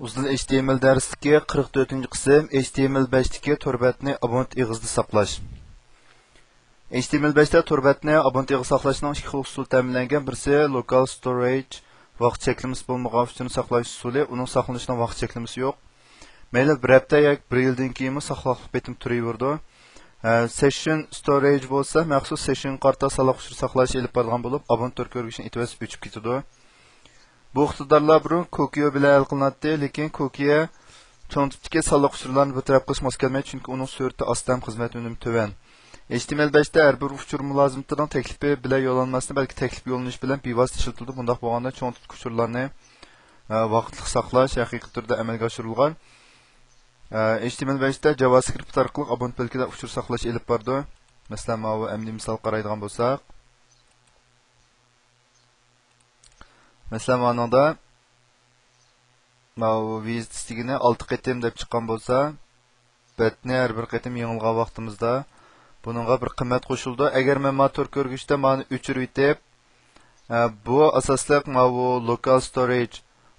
Uzun HTML darsidagi 44-qism HTML5dagi torbatni abont ig'izda saqlash. HTML5da torbatni abont ig'izda saqlashning ikki xil usul ta'minlangan. Birisi local storage vaqt cheklamasi bo'lmagan uchun saqlash usuli. Uning saqlanishining vaqt cheklamasi yo'q. Mayli bir hafta yoki bir yildan keyin saqlaqlıq betim turaverdi. Session storage bo'lsa, maxsus session qarta saloq saqlash elib borgan bo'lib, abont tor ko'rgishini etvas o'chib ketadi. Bu iqtidorlar burun Kokio bilan hal qilinadi, lekin Kokio cho'ng tipdagi saloq uchurlarni bir taraf qilish mos kelmaydi, chunki uning surati ostam xizmat unumi to'van. HTML5da har bir uchur mulozimatining taklifi bilan yo'llanmasini, balki taklif yo'llanish bilan bevosita ishlatildi. Bunday bo'lganda cho'ng tipdagi uchurlarni vaqtli saqlash haqiqiy turda amalga oshirilgan. HTML5da JavaScript orqali abont belgida uchur saqlash elib bordi. Masalan, mana bu misol qaraydigan bo'lsak, Mesela manada visit istigini 6 qatim deb chiqqan bo'lsa, betni har bir qatim yengilgan vaqtimizda buningga bir qiymat qo'shildi. Agar men motor ko'rgishda mani o'chirib etib, bu asosliq bu local storage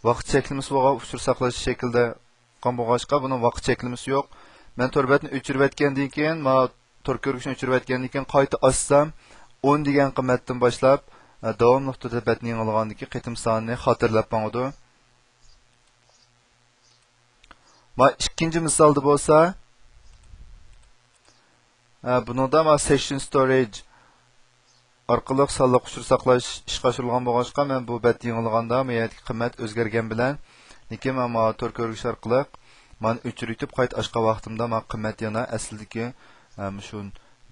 vaqt cheklamasi bo'lgan uchur saqlash shaklida qolgan bo'lg'achqa buning vaqt cheklamasi yo'q. Men torbatni o'chirib etgandan keyin, tor ko'rgishni o'chirib etgandan keyin qayta ochsam 10 degan qiymatdan boshlab davomli turda betni yengilgandagi qatim sonini xotirlab qo'yadi. Ikkinchi misolda bo'lsa, buningda session storage orqali sonliq uchur saqlash ishga oshirilgan bo'lg'achqa, men bu betni yengilganda meyatki qiymat o'zgargan bilan, lekin men tor ko'rgish orqali men o'chirib etib qayta ochgan vaqtimda men qiymat yana aslidagi shu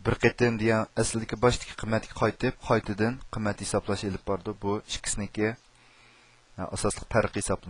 bir qatim degan aslidagi boshdagi qiymatga qaytadan qiymat hisoblash elib bordi. Bu ikkisiniki asosli farq hisoblanadi.